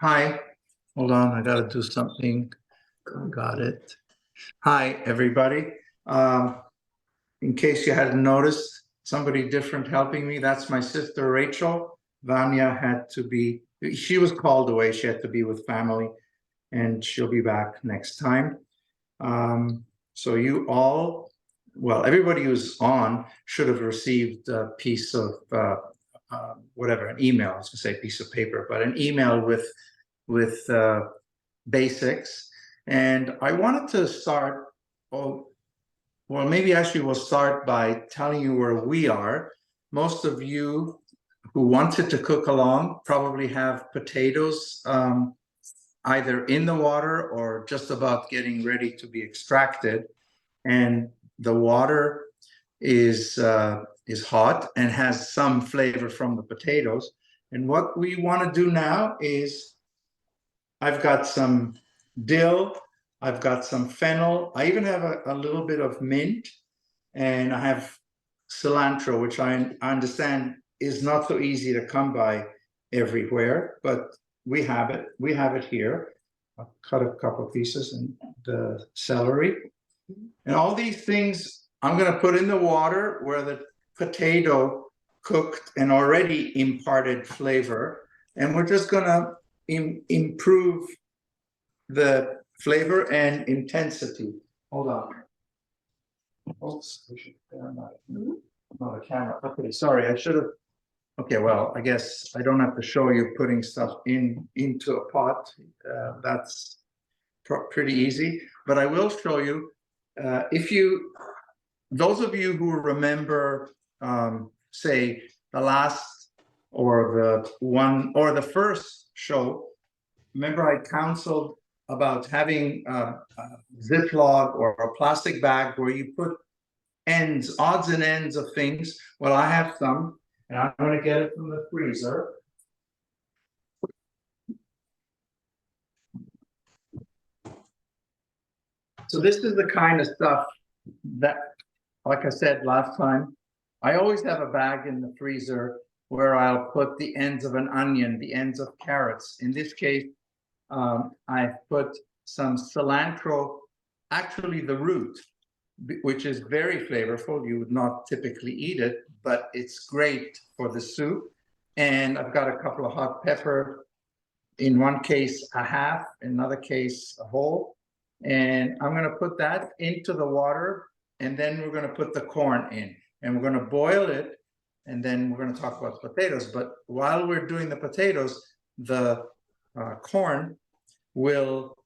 Hi, hold on, I gotta do something. Got it. Hi, everybody. In case you hadn't noticed, somebody different helping me. That's my sister Rachel. Vanya had to be, she was called away. She had to be with family, and she'll be back next time. So you all, well, everybody who's on should have received a piece of whatever, an email. I was gonna say piece of paper, but an email with basics. And I wanted to start, well, maybe actually we'll start by telling you where we are. Most of you who wanted to cook along probably have potatoes either in the water or just about getting ready to be extracted. And the water is hot and has some flavor from the potatoes. And what we want to do now is, I've got some dill, I've got some fennel, I even have a little bit of mint, and I have cilantro, which I understand is not so easy to come by everywhere, but we have it here. I'll cut a couple pieces, and the celery. And all these things I'm going to put in the water where the potato cooked and already imparted flavor. And we're just going to improve the flavor and intensity. Hold on. Oops, we should not a camera. Okay, sorry, I should have. Okay, well, I guess I don't have to show you putting stuff into a pot. That's pretty easy. But I will show you, those of you who remember, say, the last or the first show, remember I counseled about having a Ziploc or a plastic bag where you put odds and ends of things. Well, I have some, and I'm going to get it from the freezer. So this is the kind of stuff that, like I said last time, I always have a bag in the freezer where I'll put the ends of an onion, the ends of carrots. In this case, I've put some cilantro, actually the root, which is very flavorful. You would not typically eat it, but it's great for the soup. And I've got a couple of hot pepper, in one case a half, in another case a whole. And I'm going to put that into the water, and then we're going to put the corn in, and we're going to boil it, and then we're going to talk about the potatoes. But while we're doing the potatoes, the corn will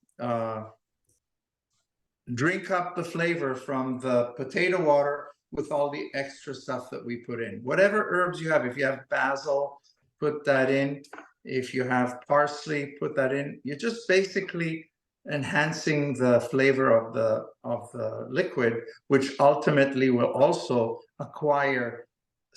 drink up the flavor from the potato water with all the extra stuff that we put in. Whatever herbs you have, if you have basil, put that in. If you have parsley, put that in. You're just basically enhancing the flavor of the liquid, which ultimately will also acquire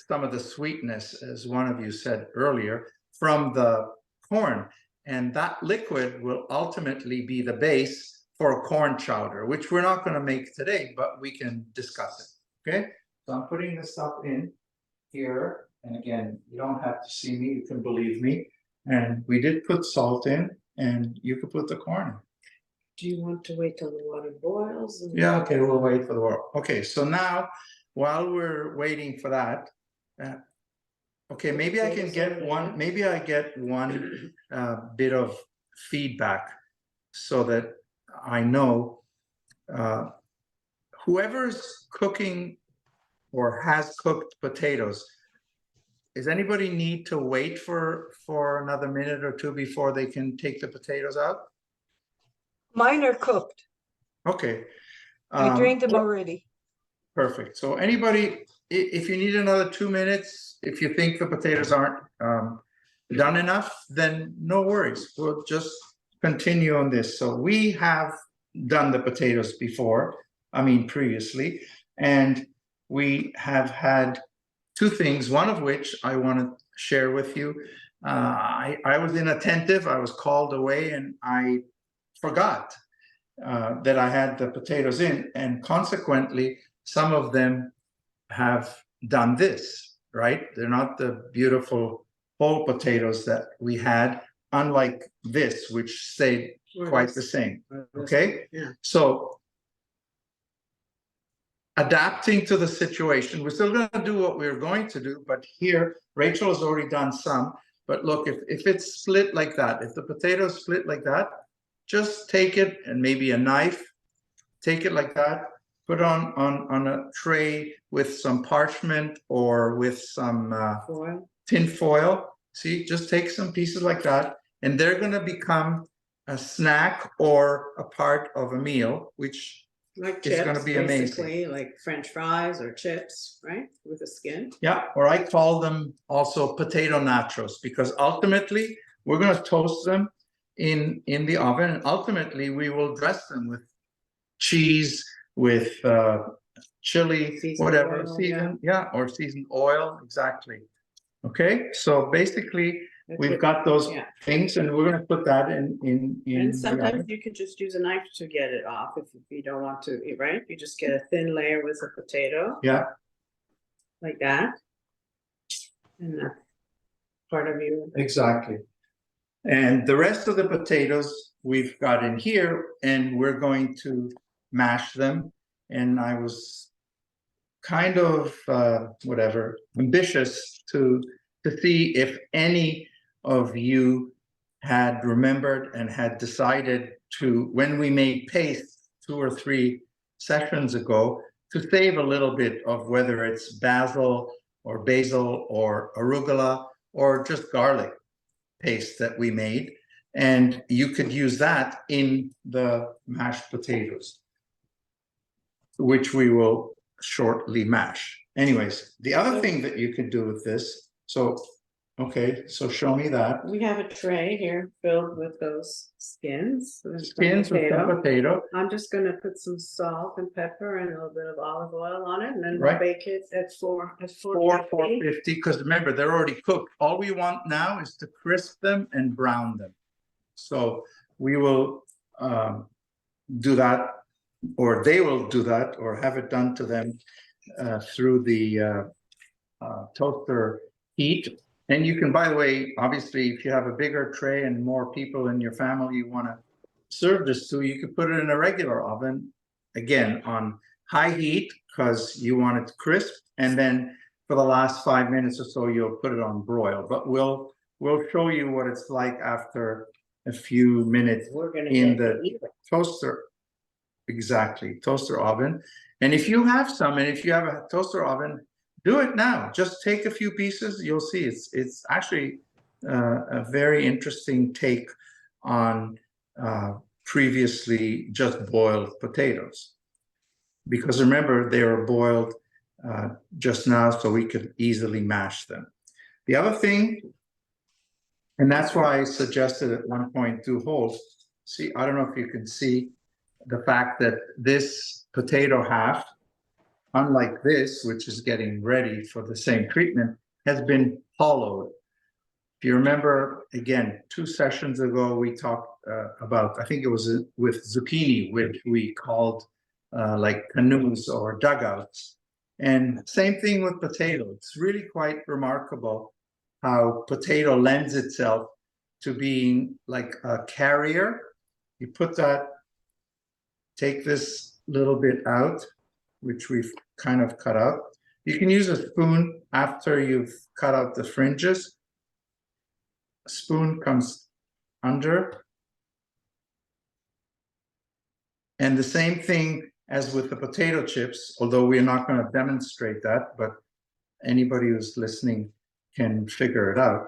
some of the sweetness, as one of you said earlier, from the corn. And that liquid will ultimately be the base for a corn chowder, which we're not going to make today, but we can discuss it. Okay, so I'm putting this stuff in here. And again, you don't have to see me, you can believe me. And we did put salt in, and you could put the corn in. Do you want to wait till the water boils? Yeah, okay, we'll wait for the water. Okay, so now, while we're waiting for that, okay, maybe I can get one, maybe I get one bit of feedback so that I know whoever's cooking or has cooked potatoes, does anybody need to wait for another minute or two before they can take the potatoes out? Mine are cooked. Okay. I drained them already. Perfect. So anybody, if you need another 2 minutes, if you think the potatoes aren't done enough, then no worries. We'll just continue on this. So we have done the potatoes before, previously, and we have had two things, one of which I want to share with you. I was inattentive, I was called away, and I forgot that I had the potatoes in, and consequently, some of them have done this, right? They're not the beautiful whole potatoes that we had. unlike this, which stayed Or quite the this, same. or this Okay? one, yeah. So adapting to the situation, we're still going to do what we're going to do, but here Rachel has already done some. But look, if it's split like that, if the potato is split like that, just take it and maybe a knife, take it like that, put on a tray with some parchment or with some Foil. tin foil. See, just take some pieces like that, and they're going to become a snack or a part of a meal, which Like is chips, going to be amazing. basically, like French fries or chips, right? With a skin. Yeah, or I call them also potato nachos, because ultimately we're going to toast them in the oven, and ultimately we will dress them with cheese, with chili, Seasoned whatever, oil, seasoned, yeah, or seasoned oil, exactly. Okay, so basically That's we've what- got those yeah. things, and we're going to put that in And the sometimes oven. you can just use a knife to get it off if you don't want to, right? You just get a thin layer with a potato. Yeah. Like that. And that's part of you. Exactly. And the rest of the potatoes we've got in here, and we're going to mash them. And I was kind of whatever, ambitious to see if any of you had remembered and had decided to, when we made paste 2 or 3 sessions ago, to save a little bit of whether it's basil or arugula or just garlic paste that we made, and you could use that in the mashed potatoes, which we will shortly mash. Anyways, the other thing that you could do with this, so okay, so show me that. We have a tray here filled with those skins. Skins with the potato. I'm just gonna put some salt and pepper and a little bit of olive oil on it, and then Right. we'll bake it at 450. 450, because remember, they're already cooked. All we want now is to crisp them and brown them. So we will do that, or they will do that, or have it done to them through the toaster heat. And you can, by the way, obviously, if you have a bigger tray and more people in your family you want to serve this to, you could put it in a regular oven, again, on high heat, because you want it crisp. And then for the last 5 minutes or so, you'll put it on broil. But we'll show you what it's like after a few minutes in the toaster. Exactly, toaster oven. And if you have some, and if you have a toaster oven, do it now. Just take a few pieces. You'll see it's actually a very interesting take on previously just boiled potatoes. Because remember, they were boiled just now, so we could easily mash them. The other thing, and that's why I suggested at one point 2 holes. See, I don't know if you can see the fact that this potato half, unlike this, which is getting ready for the same treatment, has been hollowed. If you remember, again, 2 sessions ago, we talked about, I think it was with zucchini, which we called like canoes or dugouts. And same thing with potato. It's really quite remarkable how potato lends itself to being like a carrier. You put that, take this little bit out, which we've kind of cut out. You can use a spoon after you've cut out the fringes. A spoon comes under. And the same thing as with the potato chips, although we're not going to demonstrate that, but anybody who's listening can figure it out.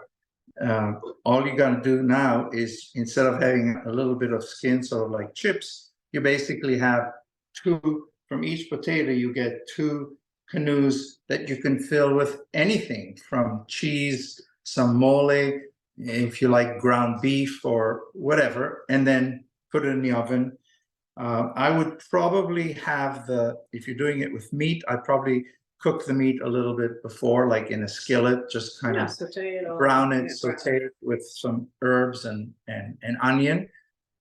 All you got to do now is, instead of having a little bit of skin, sort of like chips, you basically have 2 from each potato. You get 2 canoes that you can fill with anything from cheese, some mole, if you like ground beef or whatever, and then put it in the oven. I would probably have if you're doing it with meat, I'd probably cook the meat a little bit before, like in a skillet, just kind of brown it, saute it with some herbs and onion.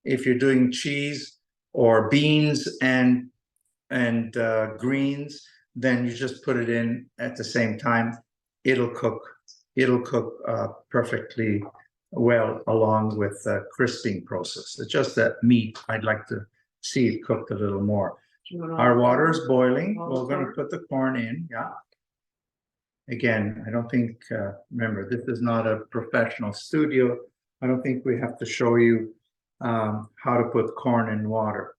If you're doing cheese or beans and greens, then you just put it in at the same time. It'll cook perfectly well along with the crisping process. It's just that meat, I'd like to see it cooked a little more. Our water is boiling. We're going to put the corn in. Yeah. Again, I don't think, remember, this is not a professional studio. I don't think we have to show you how to put corn in water.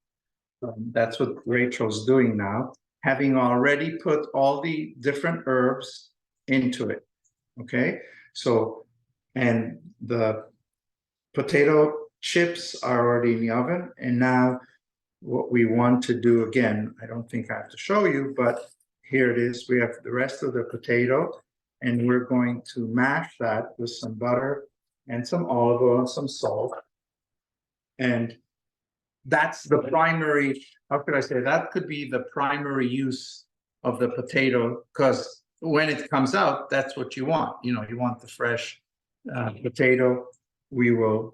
That's what Rachel's doing now, having already put all the different herbs into it. Okay, so, and the potato chips are already in the oven. And now what we want to do, again, I don't think I have to show you, but here it is. We have the rest of the potato, and we're going to mash that with some butter and some olive oil and some salt. And that's the primary, how could I say, that could be the primary use of the potato, because when it comes out, that's what you want. You know, you want the fresh potato. We will,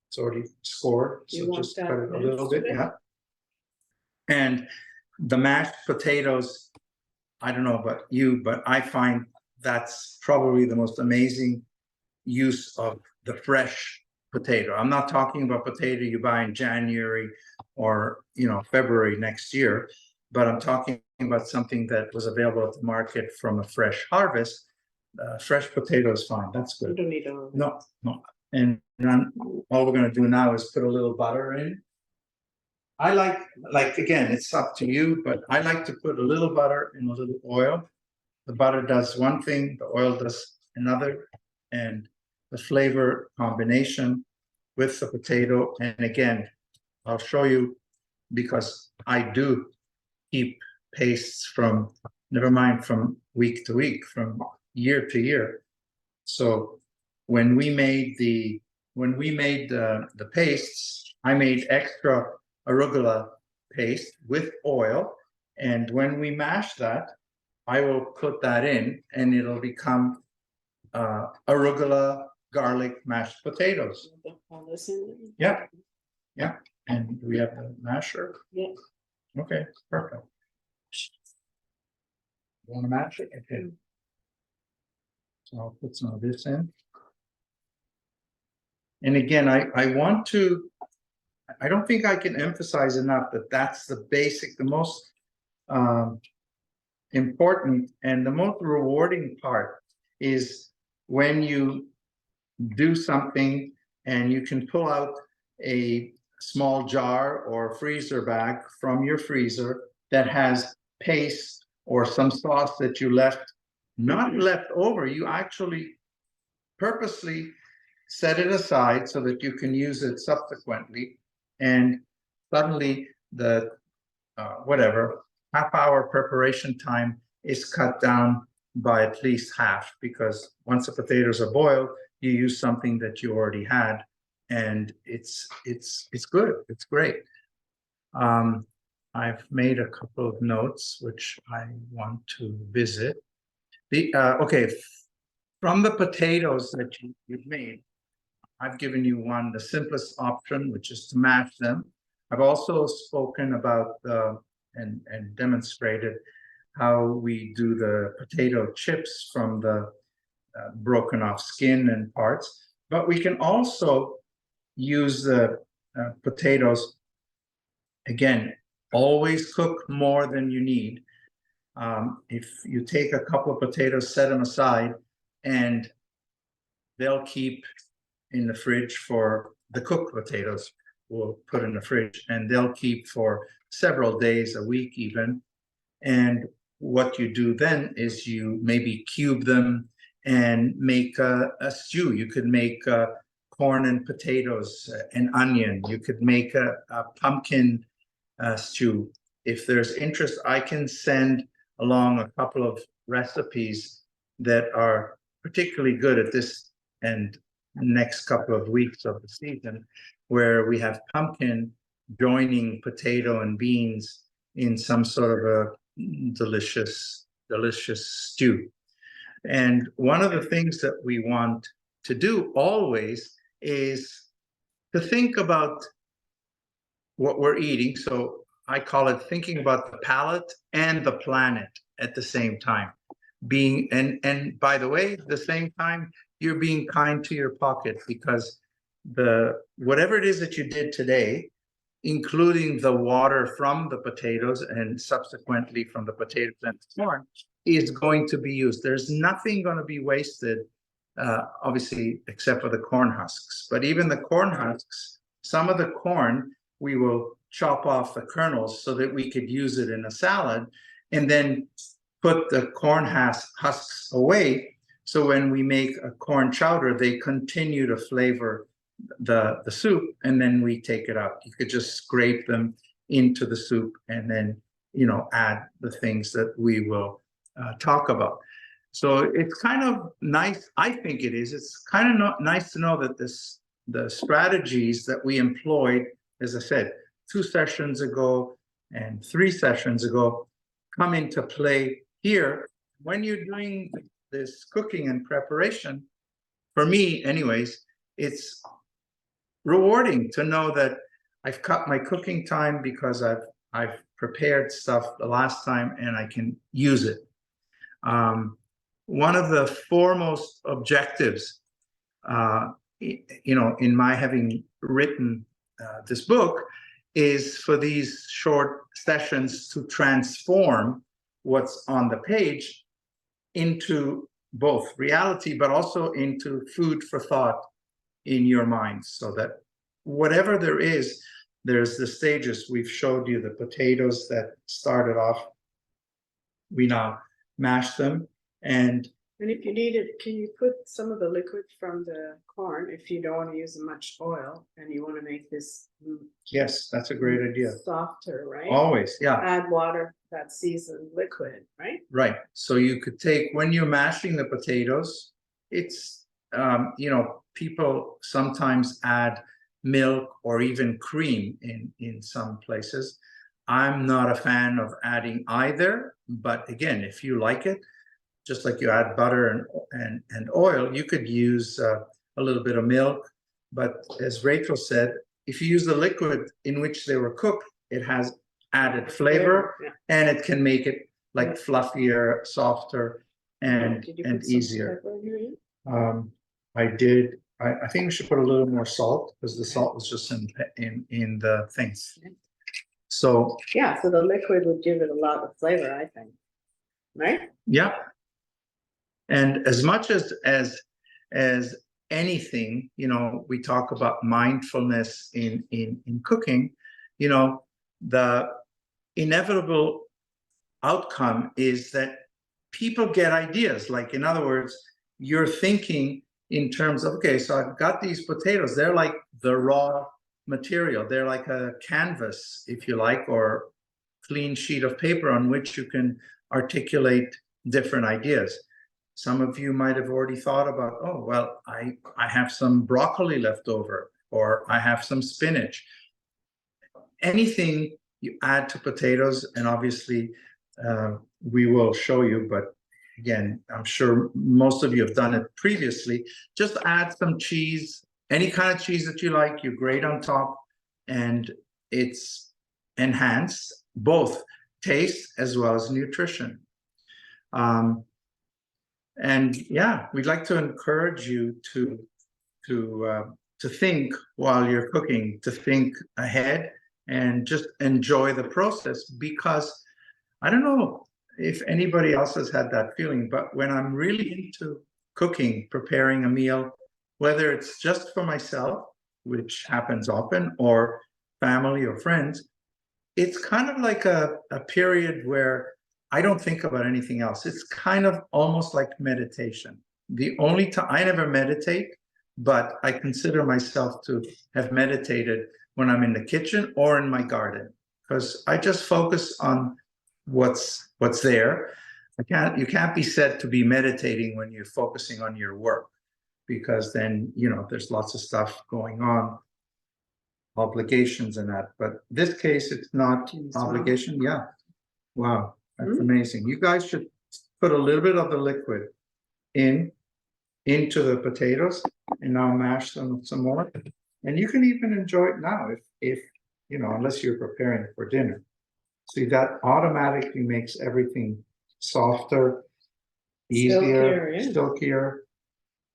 it's already scored, so just cut it a little bit, yeah. And the mashed potatoes, I don't know about you, but I find that's probably the most amazing use of the fresh potato. I'm not talking about potato you buy in January or, you know, February next year, but I'm talking about something that was available at the market from a fresh harvest. Fresh potato is fine. That's good. You don't need all. No, no. And all we're going to do now is put a little butter in. I like, again, it's up to you, but I like to put a little butter and a little oil. The butter does one thing, the oil does another, and the flavor combination with the potato. And again, I'll show you, because I do keep pastes from, never mind from week to week, from year to year. So when we made the pastes, I made extra arugula paste with oil, and when we mash that, I will put that in, and it'll become arugula garlic mashed potatoes. All this in Yeah, yeah. And we have the masher. Yeah. Okay, perfect. You want to mash it? Okay. So I'll put some of this in. And again, I want to, I don't think I can emphasize enough that that's the basic, the most important and the most rewarding part is when you do something and you can pull out a small jar or freezer bag from your freezer that has paste or some sauce that you left, not left over, you actually purposely set it aside so that you can use it subsequently, and suddenly the whatever half-hour preparation time is cut down by at least half, because once the potatoes are boiled, you use something that you already had, and it's good. It's great. I've made a couple of notes which I want to visit. The okay, from the potatoes that you've made, I've given you one, the simplest option, which is to mash them. I've also spoken about and demonstrated how we do the potato chips from the broken off skin and parts, but we can also use the potatoes. Again, always cook more than you need. If you take a couple of potatoes, set them aside, and they'll keep in the fridge for the cooked potatoes. We'll put in the fridge, and they'll keep for several days, a week even. And what you do then is you maybe cube them and make a stew. You could make corn and potatoes and onion. You could make a pumpkin stew. If there's interest, I can send along a couple of recipes that are particularly good at this and next couple of weeks of the season, where we have pumpkin joining potato and beans in some sort of a delicious stew. And one of the things that we want to do always is to think about what we're eating. So I call it thinking about the palate and the planet at the same time. Being, and by the way, at the same time, you're being kind to your pocket, because whatever it is that you did today, including the water from the potatoes and subsequently from the potatoes and corn, is going to be used. There's nothing going to be wasted, obviously, except for the corn husks. But even the corn husks, some of the corn, we will chop off the kernels so that we could use it in a salad, and then put the corn husks away. So when we make a corn chowder, they continue to flavor the soup, and then we take it out. You could just scrape them into the soup and then, you know, add the things that we will talk about. So it's kind of nice. I think it is. It's kind of nice to know that the strategies that we employed, as I said, 2 sessions ago and 3 sessions ago, come into play here when you're doing this cooking and preparation. For me, anyways, it's rewarding to know that I've cut my cooking time because I've prepared stuff the last time and I can use it. One of the foremost objectives, you know, in my having written this book, is for these short sessions to transform what's on the page into both reality, but also into food for thought in your mind, so that whatever there is, there's the stages. We've showed you the potatoes that started off. We now mash them, and if you need it, can you put some of the liquid from the corn if you don't want to use much oil and you want to make this? Yes, that's a great idea. Softer, right? Always, yeah. Add water, that seasoned liquid, right? Right. So you could take, when you're mashing the potatoes, it's, you know, people sometimes add milk or even cream in some places. I'm not a fan of adding either, but again, if you like it, just like you add butter and oil, you could use a little bit of milk. But as Rachel said, if you use the liquid in which they were cooked, it has added flavor, yeah. And it can make it like fluffier, softer, and easier. I did. I think we should put a little more salt, because the salt was just in the things. So yeah, so the liquid would give it a lot of flavor, I think. Right? Yeah. And as much as anything, you know, we talk about mindfulness in cooking, you know, the inevitable outcome is that people get ideas. Like, in other words, you're thinking in terms of, okay, so I've got these potatoes, they're like the raw material, they're like a canvas, if you like, or clean sheet of paper on which you can articulate different ideas. Some of you might have already thought about, oh, well, I have some broccoli left over, or I have some spinach. Anything you add to potatoes, and obviously we will show you, but again, I'm sure most of you have done it previously. Just add some cheese, any kind of cheese that you like, you grate on top, and it's enhanced both taste as well as nutrition. And yeah, we'd like to encourage you to think while you're cooking, to think ahead and just enjoy the process, because I don't know if anybody else has had that feeling, but when I'm really into cooking, preparing a meal, whether it's just for myself, which happens often, or family or friends, it's kind of like a period where I don't think about anything else. It's kind of almost like meditation. The only time I never meditate, but I consider myself to have meditated when I'm in the kitchen or in my garden, because I just focus on what's there. You can't be said to be meditating when you're focusing on your work, because then, you know, there's lots of stuff going on, obligations and that. But this case, it's not obligation. Yeah. Wow. That's amazing. You guys should put a little bit of the liquid into the potatoes, and now mash them some more. And you can even enjoy it now if you know, unless you're preparing it for dinner. See, that automatically makes everything softer, easier, silkier.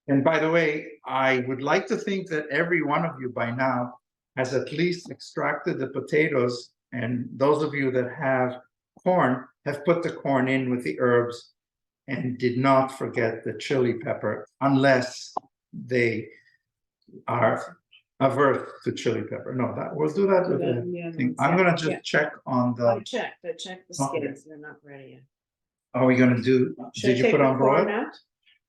And by the way, I would like to think that every one of you by now has at least extracted the potatoes, and those of you that have corn have put the corn in with the herbs and did not forget the chili pepper, unless they are averse to chili pepper. No, that we'll do that with the thing. I'm gonna just check on I the. checked the Okay. skins, they're not ready yet. Are we gonna do? Should I Did you take put the on corn broil? out?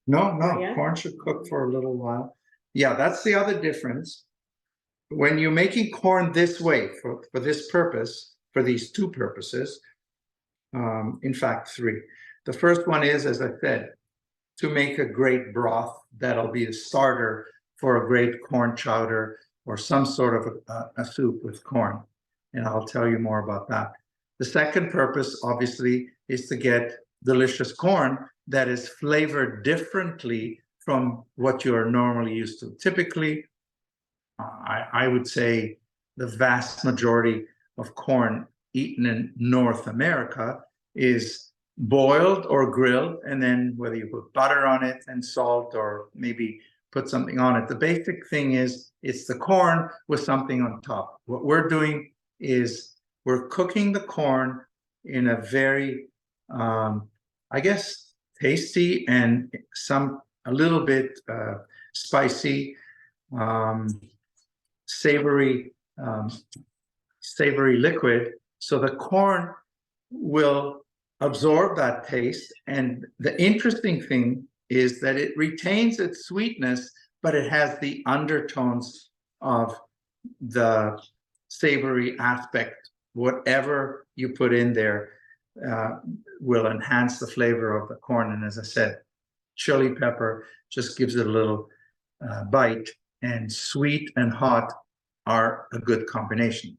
No, Not no, yet? corn should cook for a little while. Yeah, that's the other difference. When you're making corn this way for this purpose, for these two purposes, in fact, three. The first one is, as I said, to make a great broth that'll be a starter for a great corn chowder or some sort of a soup with corn. And I'll tell you more about that. The second purpose, obviously, is to get delicious corn that is flavored differently from what you are normally used to. Typically, I would say the vast majority of corn eaten in North America is boiled or grilled, and then whether you put butter on it and salt or maybe put something on it. The basic thing is it's the corn with something on top. What we're doing is we're cooking the corn in a very, I guess, tasty and a little bit spicy, savory liquid, so the corn will absorb that taste. And the interesting thing is that it retains its sweetness, but it has the undertones of the savory aspect. Whatever you put in there will enhance the flavor of the corn. And as I said, chili pepper just gives it a little bite, and sweet and hot are a good combination.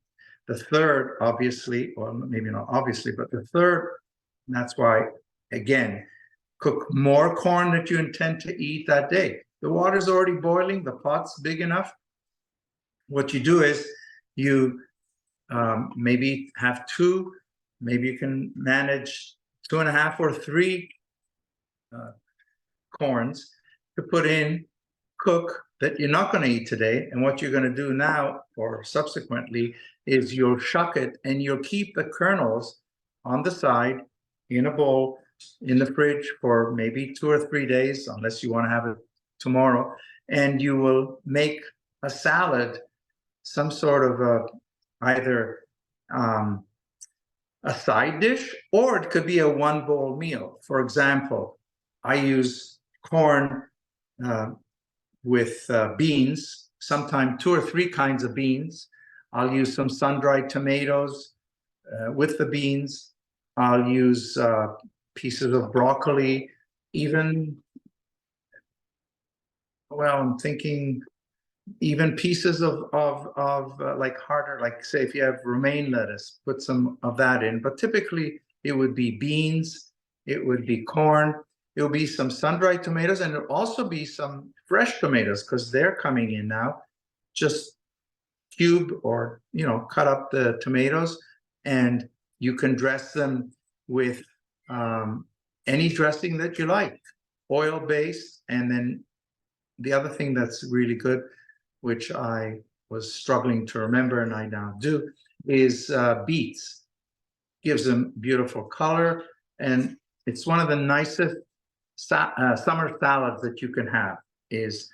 The third, obviously, or maybe not obviously, but the third, and that's why, again, cook more corn that you intend to eat that day. The water's already boiling, the pot's big enough. What you do is you maybe have two, maybe you can manage 2.5 or 3 corns to put in, cook, that you're not going to eat today. And what you're going to do now or subsequently is you'll shuck it, and you'll keep the kernels on the side in a bowl in the fridge for maybe 2 or 3 days, unless you want to have it tomorrow. And you will make a salad, some sort of either a side dish, or it could be a 1-bowl meal. For example, I use corn with beans, sometimes 2 or 3 kinds of beans. I'll use some sun-dried tomatoes with the beans. I'll use pieces of broccoli, even, well, I'm thinking even pieces of like harder, like say if you have romaine lettuce, put some of that in. But typically it would be beans, it would be corn, it will be some sun-dried tomatoes, and it'll also be some fresh tomatoes because they're coming in now. Just cube or, cut up the tomatoes, and you can dress them with any dressing that you like, oil-based. And then the other thing that's really good, which I was struggling to remember and I now do, is beets. Gives them beautiful color, and it's one of the nicest summer salads that you can have, is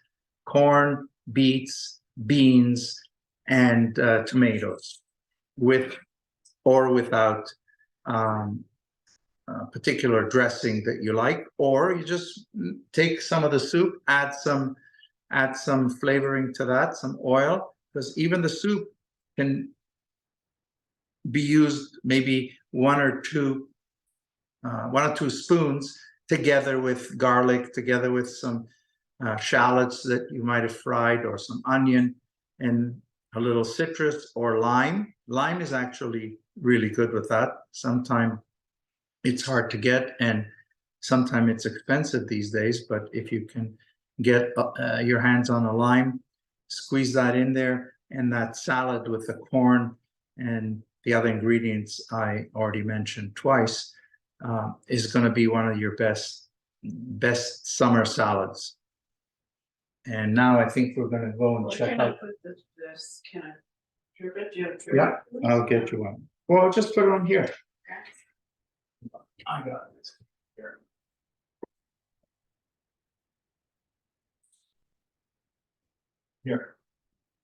corn, beets, beans, and tomatoes, with or without particular dressing that you like. Or you just take some of the soup, add some flavoring to that, some oil, because even the soup can be used maybe 1 or 2 spoons together with garlic, together with some shallots that you might have fried, or some onion, and a little citrus or lime. Lime is actually really good with that. Sometimes it's hard to get, and sometimes it's expensive these days, but if you can get your hands on a lime, squeeze that in there, and that salad with the corn and the other ingredients I already mentioned twice is going to be one of your best summer salads. And now I think we're gonna go and Where check can I out. put this, can I trip it? Do you have a trip? Yeah, I'll get you one. Well, just put it on here. Okay. I got it. Here. Here.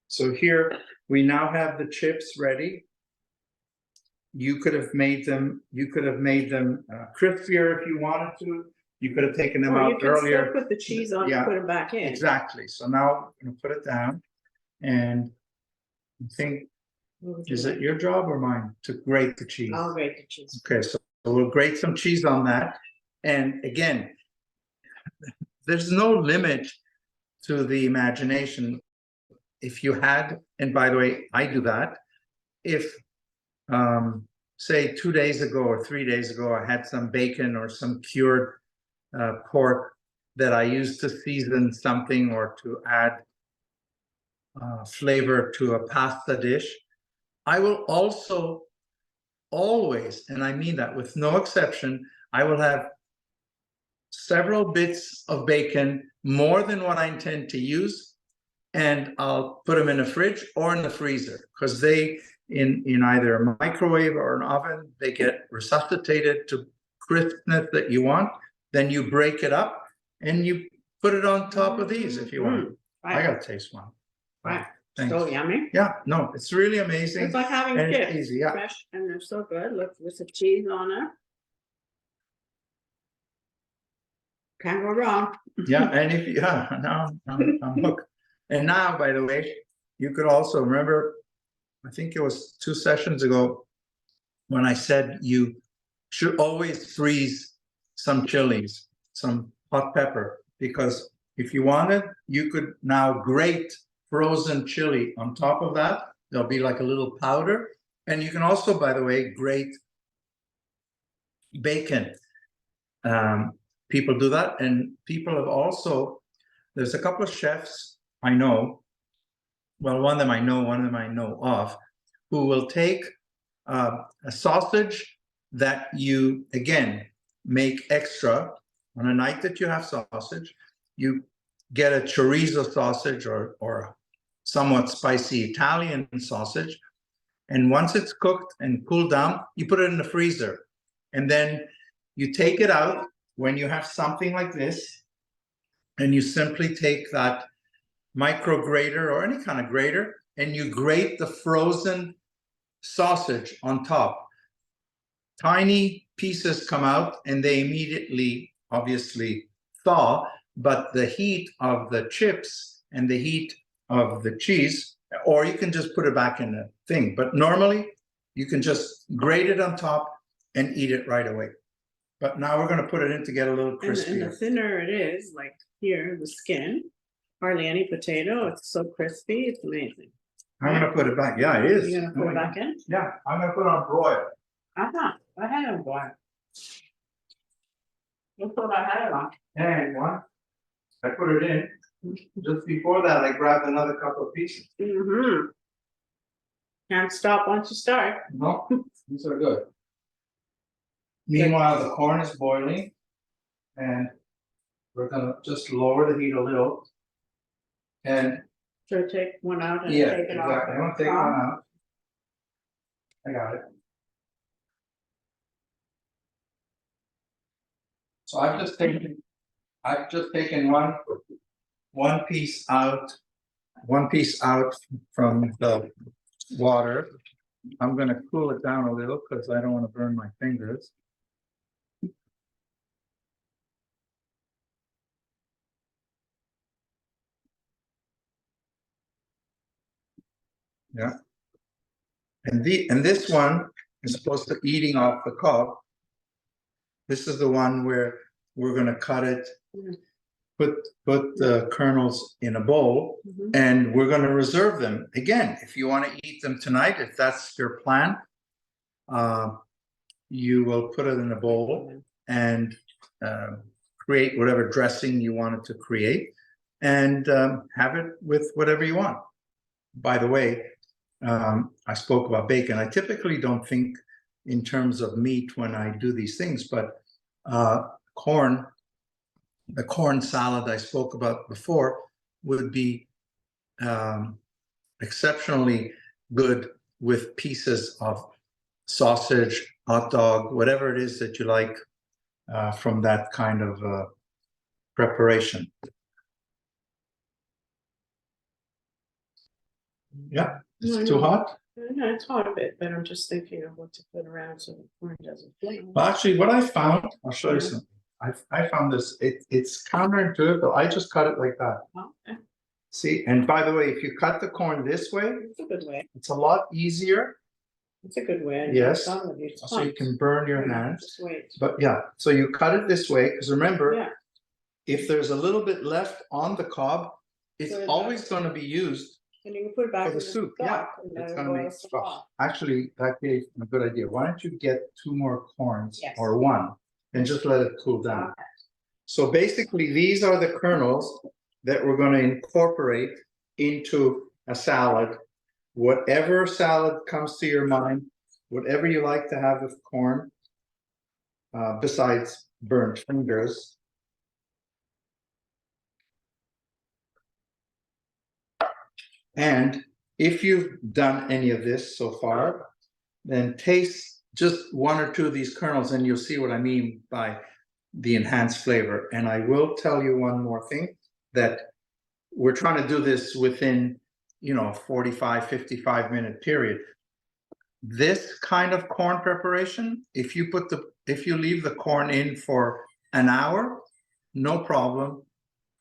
So here, we now have the chips ready. You could have made them crispier if you wanted to. You could have taken them Or you out can earlier. still put the cheese on Yeah, and put it back in. Exactly. So now I'm gonna put it down. And I think, is it your job or mine to grate the cheese? I'll grate the cheese. Okay, so we'll grate some cheese on that. And again, there's no limit to the imagination. If you had, and by the way, I do that. If, say 2 days ago or 3 days ago, I had some bacon or some cured pork that I used to season something or to add flavor to a pasta dish, I will also always, and I mean that with no exception, I will have several bits of bacon, more than what I intend to use, and I'll put them in the fridge or in the freezer, because they, in either a microwave or an oven, they get resuscitated to crispness that you want. Then you break it up and you put it on top of these if you want. I gotta taste one. Right. Thanks. So yummy. Yeah, no, it's really amazing. It's like having and it's chips, easy, yeah. fresh, and they're so good. Look, with some cheese on it. Can't go wrong. Yeah, and if now I'm hooked. And now, by the way, you could also remember, I think it was 2 sessions ago, when I said you should always freeze some chilies, some hot pepper, because if you wanted, you could now grate frozen chili on top of that. There'll be like a little powder. And you can also, by the way, grate bacon. People do that, and people have also, there's a couple of chefs I know, well, one of them I know, one of them I know of, who will take a sausage that you, again, make extra on a night that you have sausage. You get a chorizo sausage or somewhat spicy Italian sausage, and once it's cooked and cooled down, you put it in the freezer, and then you take it out when you have something like this, and you simply take that micro grater or any kind of grater, and you grate the frozen sausage on top. Tiny pieces come out and they immediately, obviously, thaw, but the heat of the chips and the heat of the cheese, or you can just put it back in the thing, but normally you can just grate it on top and eat it right away. But now we're going to put it in to get a little crispier. And the thinner it is, like here, the skin, hardly any potato. It's so crispy. It's amazing. I'm going to put it back. Yeah, it is. You're going to put it back in? Yeah, I'm going to put it on broil. I had it on. That's what I had it on. And one, I put it in. Just before that, I grabbed another couple of pieces. Mm-hmm. Can't stop once you start. No, these are good. Meanwhile, the corn is boiling, and we're gonna just lower the heat a little. And So take one out and yeah, take it exactly. off. I'm gonna take one out. I got it. So I've just taken one piece out from the water. I'm gonna cool it down a little because I don't want to burn my fingers. Yeah. And this one is supposed to eating off the cob. This is the one where we're gonna cut it, put the kernels in a bowl, and we're gonna reserve them. Again, if you want to eat them tonight, if that's your plan, you will put it in a bowl and create whatever dressing you wanted to create, and have it with whatever you want. By the way, I spoke about bacon. I typically don't think in terms of meat when I do these things, but the corn salad I spoke about before, would be exceptionally good with pieces of sausage, hot dog, whatever it is that you like from that kind of preparation. Yeah, it's too hot. No, it's hot a bit, but I'm just thinking of what to put around so the corn doesn't flame. Well, actually, what I found, I'll show you something. I found this. It's counterintuitive, but I just cut it like that. Oh, okay. See, and by the way, if you cut the corn this way, It's a good way. it's a lot easier. It's a good way. Yes. It's So you can burn your hands. Just wait. But yeah, so you cut it this way, because remember, Yeah. if there's a little bit left on the cob, it's Put it always back. going to be used And you can put it back for in the soup. Yeah, stock, and it's then going to boil make some sauce. broth. Actually, that gave a good idea. Why don't you get 2 more corns Yes. or 1 and just let it cool down? Okay. So basically, these are the kernels that we're going to incorporate into a salad. Whatever salad comes to your mind, whatever you like to have with corn, besides burnt fingers. And if you've done any of this so far, then taste just 1 or 2 of these kernels and you'll see what I mean by the enhanced flavor. And I will tell you one more thing, that we're trying to do this within, 45, 55-minute period. This kind of corn preparation, if you leave the corn in for an hour, no problem,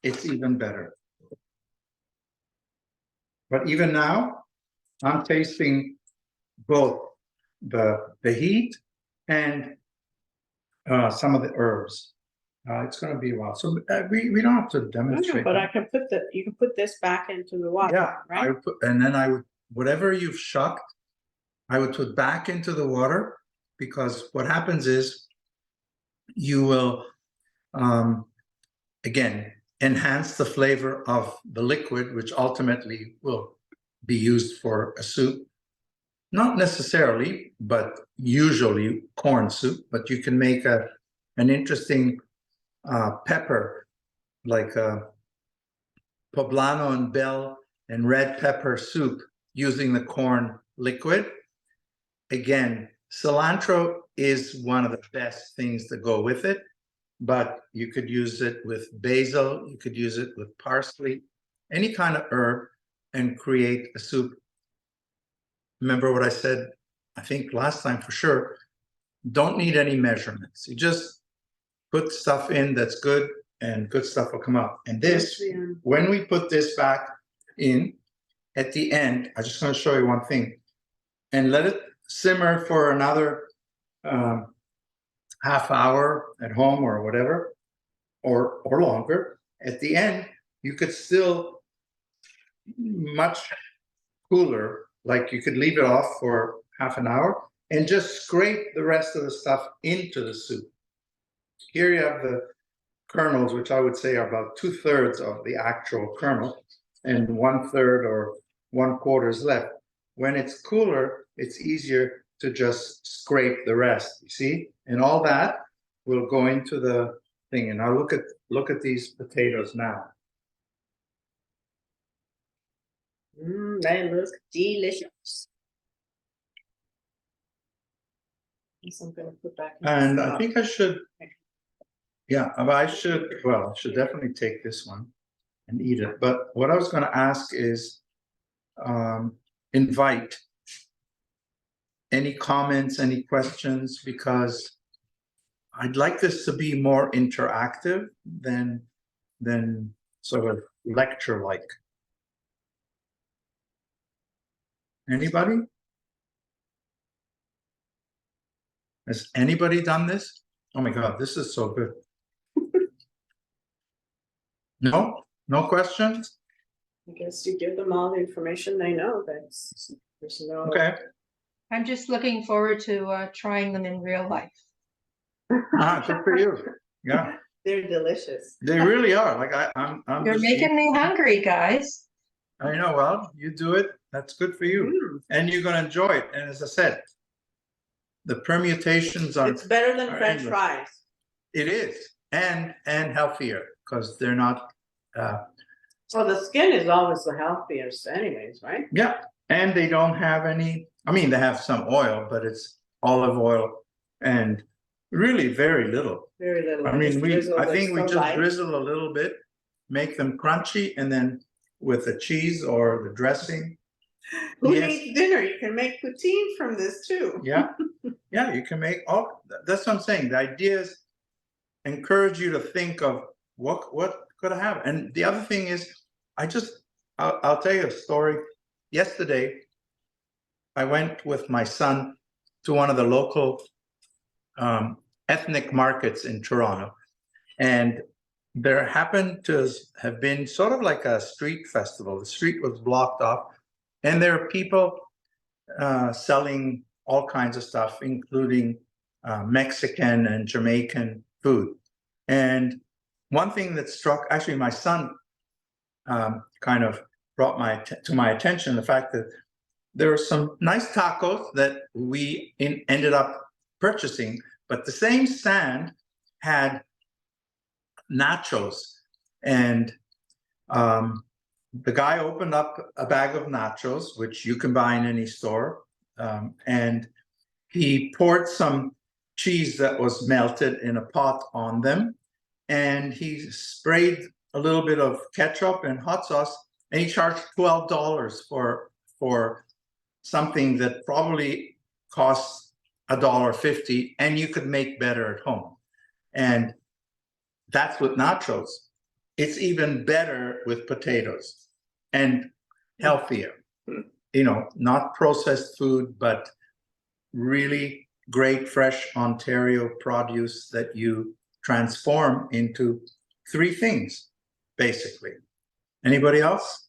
it's even better. But even now, I'm tasting both the heat and some of the herbs. It's going to be a while, so we don't have to demonstrate. But I can you can put this back into the water, Yeah, right? I would put, and then I would, whatever you've shucked, I would put back into the water, because what happens is you will, again, enhance the flavor of the liquid, which ultimately will be used for a soup. Not necessarily, but usually corn soup, but you can make an interesting pepper, like a poblano and bell and red pepper soup using the corn liquid. Again, cilantro is one of the best things to go with it, but you could use it with basil, you could use it with parsley, any kind of herb, and create a soup. Remember what I said, I think last time for sure, don't need any measurements. You just put stuff in that's good, and good stuff will come out. And this, when we put this back in at the end, I'm just going to show you one thing, and let it simmer for another half hour at home or whatever, or longer. At the end, you could still much cooler, like you could leave it off for half an hour and just scrape the rest of the stuff into the soup. Here you have the kernels, which I would say are about 2/3 of the actual kernel, and 1/3 or 1/4 is left. When it's cooler, it's easier to just scrape the rest, you see? And all that will go into the thing. And now look at these potatoes now. They look delicious. This I'm gonna put back in the And I stock. think I should, yeah, I should definitely take this one and eat it. But what I was going to ask is invite any comments, any questions, because I'd like this to be more interactive than sort of lecture-like. Anybody? Has anybody done this? Oh my God, this is so good. No? No questions? I guess you give them all the information they know. There's no. Okay. I'm just looking forward to trying them in real life. Good for you. Yeah, They're delicious. they really are. Like I'm You're just making me hungry, guys. I know. Well, you do it. That's good for you, and you're gonna enjoy it. And as I said, the permutations on It's better than are French endless. fries. It is, and healthier, because they're not Well, the skin is always the healthiest anyways, right? Yeah, and they don't have any, I mean, they have some oil, but it's olive oil and really very little. Very little. I mean, just drizzled, I it's think we so just light. drizzle a little bit, make them crunchy, and then with the cheese or the dressing. Who Yes. needs dinner? You can make poutine from this too. Yeah, yeah, you can make all, that's what I'm saying. The idea is encourage you to think of what could I have. And the other thing is, I'll tell you a story. Yesterday, I went with my son to one of the local ethnic markets in Toronto, and there happened to have been sort of like a street festival. The street was blocked off, and there are people selling all kinds of stuff, including Mexican and Jamaican food. And one thing that struck, actually, my son kind of brought to my attention the fact that there were some nice tacos that we ended up purchasing, but the same stand had nachos, and the guy opened up a bag of nachos, which you can buy in any store, and he poured some cheese that was melted in a pot on them, and he sprayed a little bit of ketchup and hot sauce, and he charged $12 for something that probably costs $1.50, and you could make better at home. And that's with nachos. It's even better with potatoes and healthier. You know, not processed food, but really great fresh Ontario produce that you transform into three things, basically. Anybody else?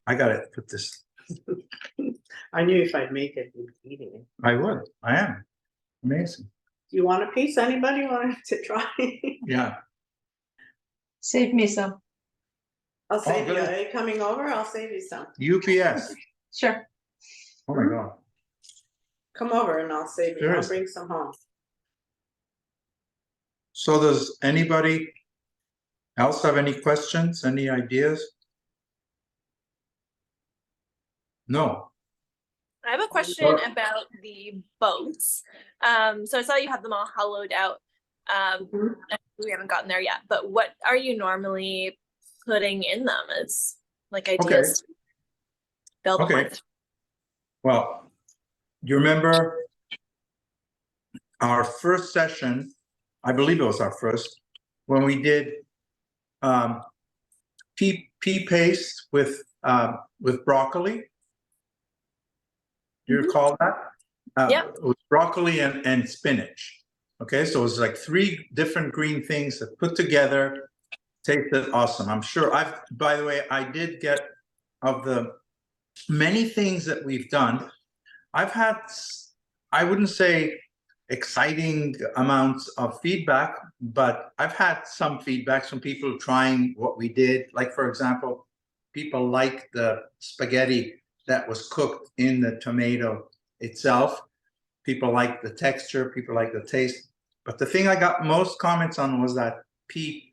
I gotta put this. I knew if I'd make it, you'd be eating it. I would. I am. Amazing. Do you want a piece? Anybody want to try? Yeah. Save me some. I'll save you. good. Are you coming over? I'll save you some. UPS. Sure. Oh my God. Come over and I'll save you. Sure. I'll bring some home. So does anybody else have any questions, any ideas? No. I have a question Sure. about the boats. So I saw you have them all hollowed out. Mhm. We haven't gotten there yet, but what are you normally putting in them as like ideas to build them Okay. with? Well, you remember our first session, I believe it was our first, when we did pea paste with broccoli. Do you recall that? Yep. It was broccoli and spinach. Okay, so it was like three different green things that put together tasted awesome. I'm sure by the way, I did get, of the many things that we've done, I've had, I wouldn't say exciting amounts of feedback, but I've had some feedbacks from people trying what we did. Like, for example, people like the spaghetti that was cooked in the tomato itself. People like the texture, people like the taste. But the thing I got most comments on was that pea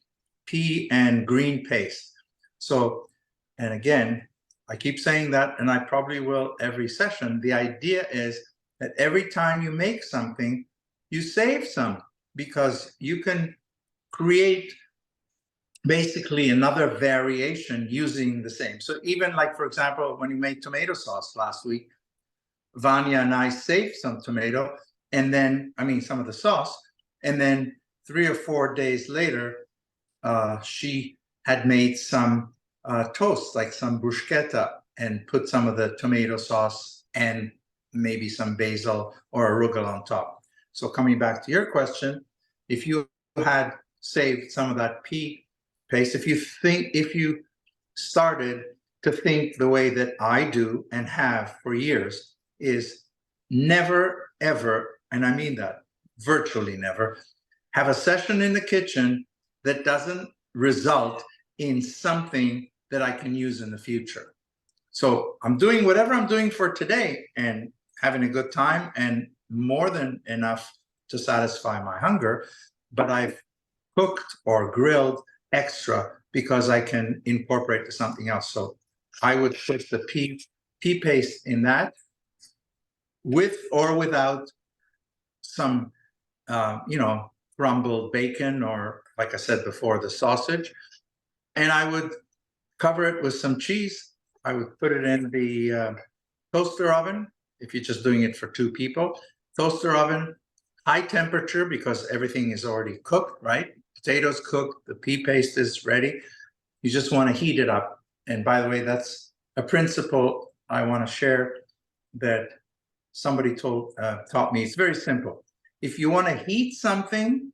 and green paste. So, and again, I keep saying that, and I probably will every session. The idea is that every time you make something, you save some, because you can create basically another variation using the same. So even like, for example, when we made tomato sauce last week, Vanya and I saved some tomato, and then, I mean, some of the sauce, and then 3 or 4 days later, she had made some toast, like some bruschetta, and put some of the tomato sauce and maybe some basil or arugula on top. So coming back to your question, if you had saved some of that pea paste, if you started to think the way that I do and have for years, is never, ever, and I mean that, virtually never, have a session in the kitchen that doesn't result in something that I can use in the future. So I'm doing whatever I'm doing for today and having a good time and more than enough to satisfy my hunger, but I've cooked or grilled extra because I can incorporate to something else. So I would put the pea paste in that, with or without some, crumbled bacon, or like I said before, the sausage. And I would cover it with some cheese. I would put it in the toaster oven, if you're just doing it for 2 people. Toaster oven, high temperature, because everything is already cooked, right? Potatoes cooked, the pea paste is ready. You just want to heat it up. And by the way, that's a principle I want to share that somebody taught me. It's very simple. If you want to heat something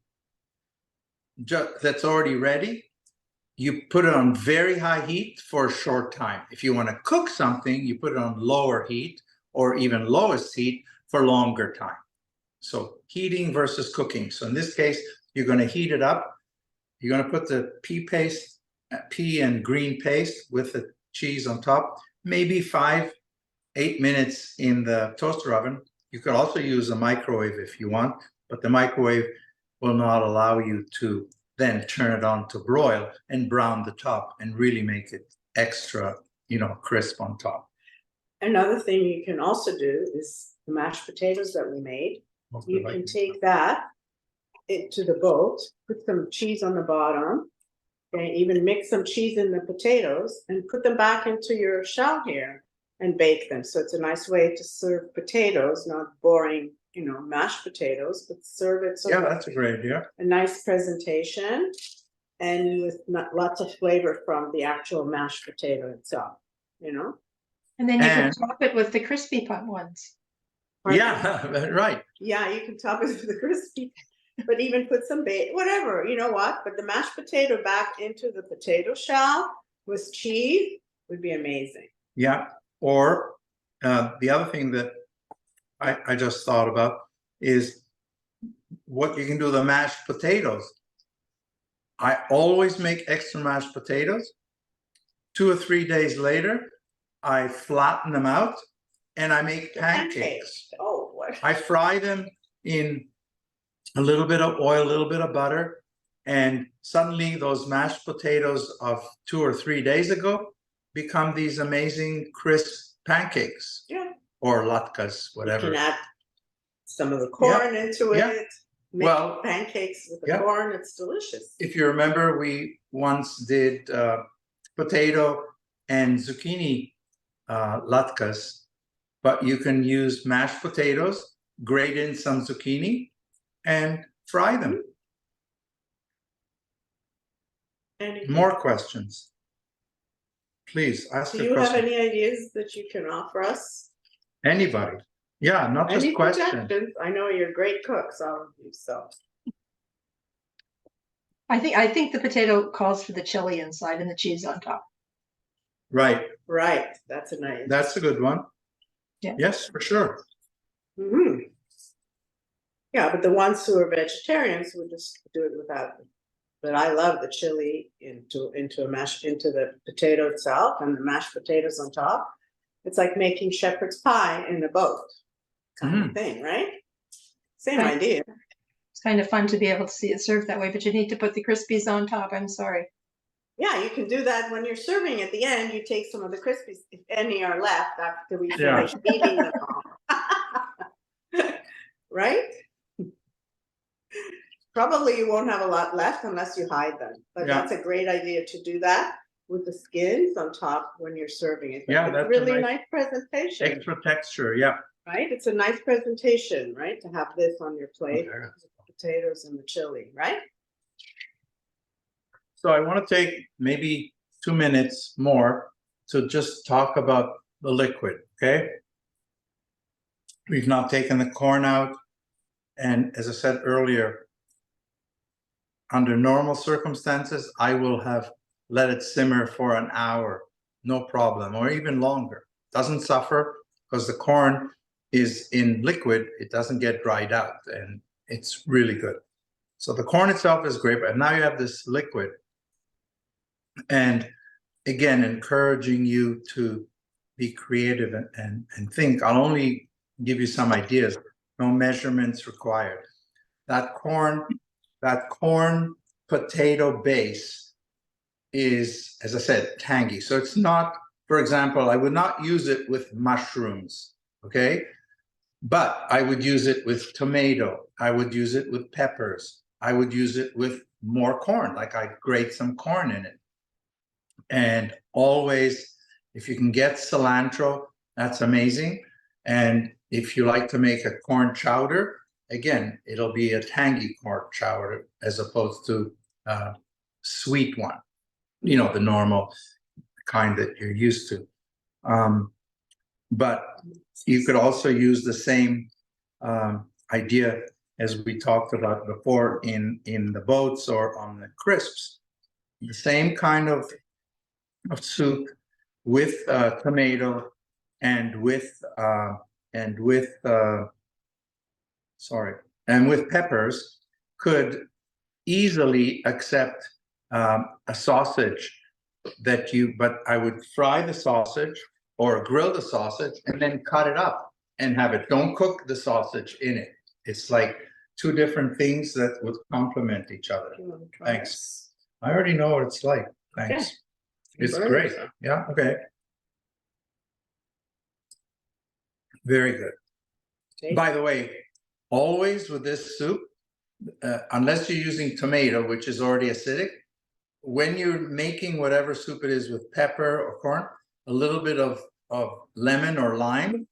that's already ready, you put it on very high heat for a short time. If you want to cook something, you put it on lower heat or even lowest heat for longer time. So heating versus cooking. So in this case, you're going to heat it up. You're going to put the pea and green paste with the cheese on top, maybe 5-8 minutes in the toaster oven. You could also use a microwave if you want, but the microwave will not allow you to then turn it on to broil and brown the top and really make it extra, crisp on top. Another thing you can also do is the mashed potatoes that we made. You can take that into the boat, put some cheese on the bottom, and even mix some cheese in the potatoes and put them back into your shell here and bake them. So it's a nice way to serve potatoes, not boring, mashed potatoes, but serve it so Yeah, that's a great idea. a nice presentation and with lots of flavor from the actual mashed potato itself, And then you can And- top it with the crispy ones. Pardon? Yeah, right. Yeah, you can top it with the crispy, but even put some bacon, whatever, you know what? But the mashed potato back into the potato shell with cheese would be amazing. Yeah. Or the other thing that I just thought about is what you can do with the mashed potatoes. I always make extra mashed potatoes. 2 or 3 days later, I flatten them out and I make pancakes. Oh, what? I fry them in a little bit of oil, a little bit of butter, and suddenly those mashed potatoes of 2 or 3 days ago become these amazing crisp pancakes. Yeah. Or latkes, You whatever. can add some of the corn into yeah. it. Make Well, pancakes with the yeah. corn. It's delicious. If you remember, we once did potato and zucchini latkes, but you can use mashed potatoes, grate in some zucchini, and fry them. Anything. More questions? Please ask Do a you have question. any ideas that you can offer us? Anybody? Yeah, not just Any questions. suggestions? I know you're great cooks, all of you, so. I think the potato calls for the chili inside and the cheese on top. Right. Right, that's a nice. That's a good one. Yeah. Yes, for sure. Mhm. Yeah, but the ones who are vegetarians would just do it without it. But I love the chili into the potato itself and the mashed potatoes on top. It's like making shepherd's pie in a boat kind of thing, right? Same Right. idea. It's kind of fun to be able to see it served that way, but you need to put the crispies on top. I'm sorry. Yeah, you can do that when you're serving at the end. You take some of the crispies, if any are left after we Yeah. finish eating them all. Right? Probably you won't have a lot left unless you hide them. But Yeah. that's a great idea to do that with the skins on top when you're serving it. Yeah, It's that's a really nice nice presentation, Extra texture, yeah. right? It's a nice presentation, right? To have this on your plate, Okay. with the potatoes and the chili, right? So I want to take maybe 2 minutes more to just talk about the liquid, okay? We've now taken the corn out, and as I said earlier, under normal circumstances, I will have let it simmer for an hour, no problem, or even longer. Doesn't suffer because the corn is in liquid, it doesn't get dried out, and it's really good. So the corn itself is great, but now you have this liquid. And again, encouraging you to be creative and think. I'll only give you some ideas, no measurements required. That corn potato base is, as I said, tangy. So it's not, for example, I would not use it with mushrooms, okay? But I would use it with tomato. I would use it with peppers. I would use it with more corn, like I'd grate some corn in it. And always, if you can get cilantro, that's amazing. And if you like to make a corn chowder, again, it'll be a tangy corn chowder as opposed to a sweet one, you know, the normal kind that you're used to. But you could also use the same idea as we talked about before in the boats or on the crisps. The same kind of soup with tomato and with peppers could easily accept a sausage but I would fry the sausage or grill the sausage and then cut it up and have it. Don't cook the sausage in it. It's like two different things that would complement each other. Thanks. I already know what it's like. Thanks. Okay. It's great. Yeah, okay. Very good. Okay. By the way, always with this soup, unless you're using tomato, which is already acidic, when you're making whatever soup it is with pepper or corn, a little bit of lemon or lime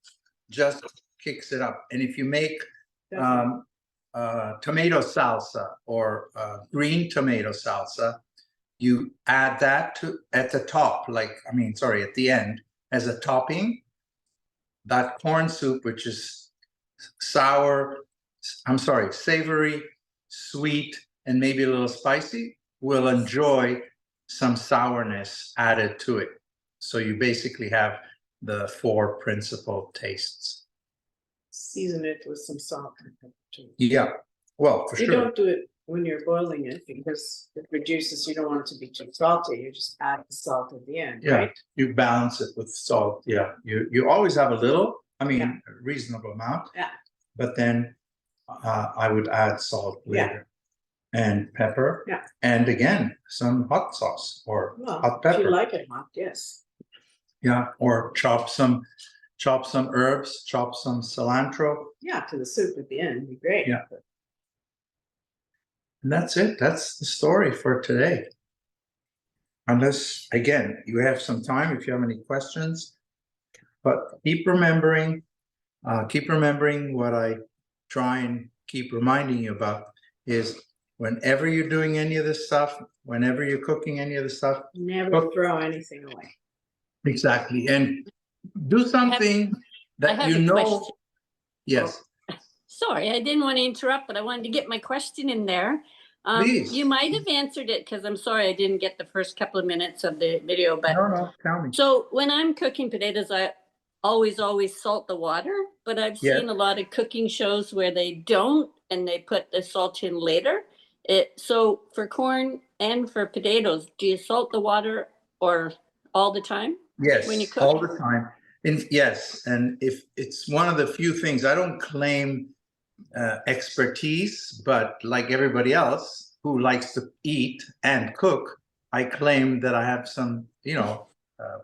just kicks it up. And if you make tomato salsa or green tomato salsa, you add that at the top, at the end as a topping. That corn soup, which is savory, sweet, and maybe a little spicy, will enjoy some sourness added to it. So you basically have the four principal tastes. Season it with some salt. Yeah, well, for You sure. don't do it when you're boiling it because it reduces, you don't want it to be too salty. You just add the salt at the end, Yeah. right? You balance it with salt. Yeah, you always have a little, a reasonable amount. Yeah. But then I would add salt later. And pepper. Yeah. And again, some hot sauce or hot If pepper. you like it hot, yes. Yeah, or chop some herbs, chop some cilantro. Yeah, to the soup at the end would be great. Yeah. And that's it. That's the story for today. Unless, again, you have some time if you have any questions. But keep remembering what I try and keep reminding you about is whenever you're doing any of this stuff, whenever you're cooking any of this stuff. Never throw anything away. Exactly. And do something that you know. Question. Yes. Sorry, I didn't want to interrupt, but I wanted to get my question in there. Please. You might have answered it because I'm sorry I didn't get the first couple of minutes of the video. But No, tell me. so when I'm cooking potatoes, I always salt the water. But I've seen a lot of cooking shows where they don't, and they put the salt in later. So for corn and for potatoes, do you salt the water or all the time? Yes, when you cook? all the time. Yes, and if it's one of the few things, I don't claim expertise, but like everybody else who likes to eat and cook, I claim that I have some,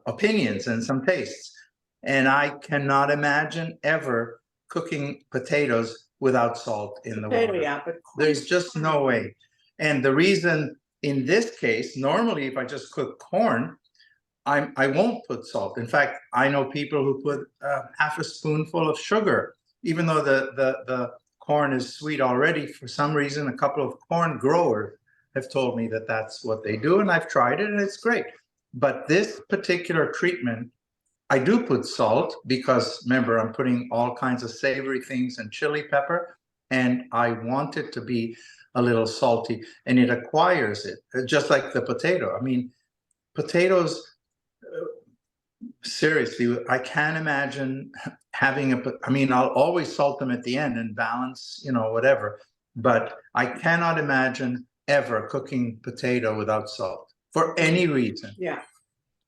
opinions and some tastes. And I cannot imagine ever cooking potatoes without salt in the water. Yeah, but There's just no way. And the reason in this case, normally if I just cook corn, I won't put salt. In fact, I know people who put half a spoonful of sugar, even though the corn is sweet already. For some reason, a couple of corn growers have told me that that's what they do, and I've tried it, and it's great. But this particular treatment, I do put salt because, remember, I'm putting all kinds of savory things and chili pepper, and I want it to be a little salty, and it acquires it, just like the potato. I mean, potatoes, seriously, I can't imagine having I'll always salt them at the end and balance, whatever. But I cannot imagine ever cooking potato without salt for any reason. yeah.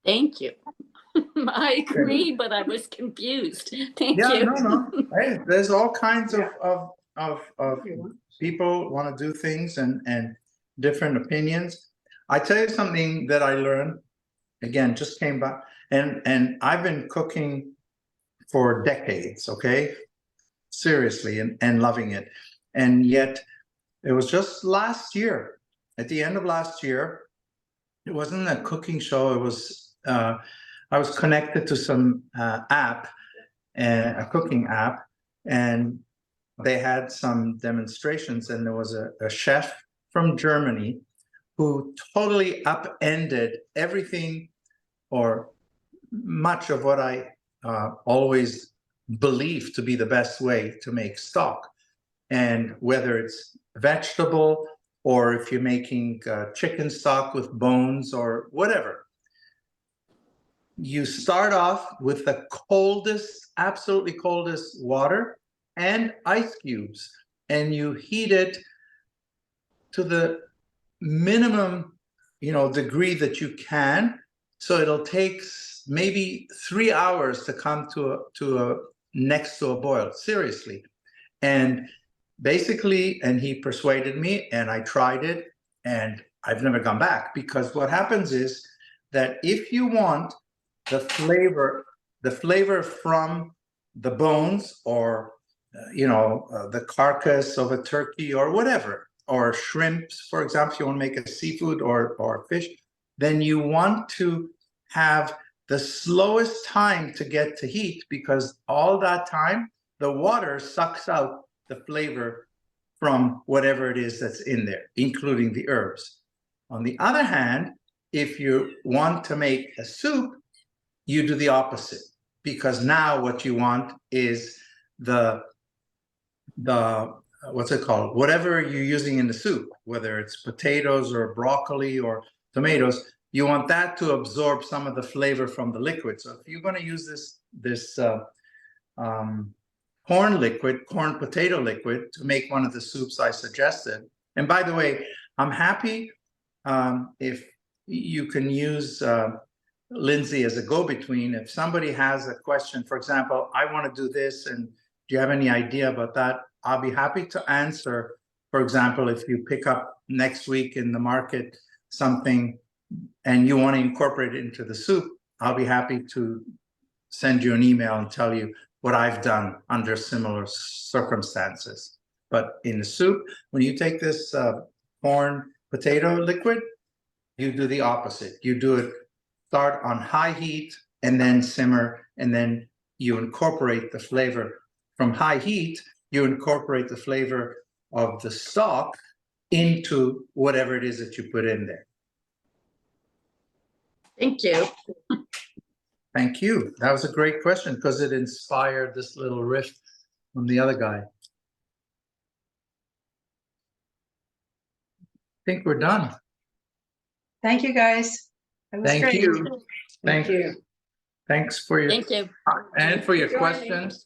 Thank you. I agree, but I was confused. Thank you. No. Hey, there's all kinds of Everyone. people want to do things and different opinions. I tell you something that I learned, again, just came back, and I've been cooking for decades, okay? Seriously, and loving it. And yet, it was just last year, at the end of last year, it wasn't a cooking show, it was, I was connected to some app, a cooking app, and they had some demonstrations, and there was a chef from Germany who totally upended everything or much of what I always believed to be the best way to make stock. And whether it's vegetable or if you're making chicken stock with bones or whatever, you start off with the coldest, absolutely coldest water and ice cubes, and you heat it to the minimum, degree that you can. So it'll take maybe 3 hours to come to a next to a boil, seriously. And basically, and he persuaded me, and I tried it, and I've never gone back, because what happens is that if you want the flavor from the bones, or the carcass of a turkey or whatever, or shrimps, for example, you want to make a seafood or fish, then you want to have the slowest time to get to heat, because all that time the water sucks out the flavor from whatever it is that's in there, including the herbs. On the other hand, if you want to make a soup, you do the opposite, because now what you want is the what's it called? Whatever you're using in the soup, whether it's potatoes or broccoli or tomatoes, you want that to absorb some of the flavor from the liquid. So if you're going to use this corn potato liquid to make one of the soups I suggested, and by the way, I'm happy if you can use Lindsay as a go-between. If somebody has a question, for example, I want to do this, and do you have any idea about that? I'll be happy to answer. For example, if you pick up next week in the market something and you want to incorporate it into the soup, I'll be happy to send you an email and tell you what I've done under similar circumstances. But in the soup, when you take this corn potato liquid, you do the opposite. You do it, start on high heat and then simmer, and then you incorporate the flavor. From high heat, you incorporate the flavor of the stock into whatever it is that you put in there. Thank you. Thank you. That was a great question, because it inspired this little riff from the other guy. I think we're done. Thank you, guys. That was Thank great. you. Thank you. Thanks for your Thank you. and for your Joining. questions.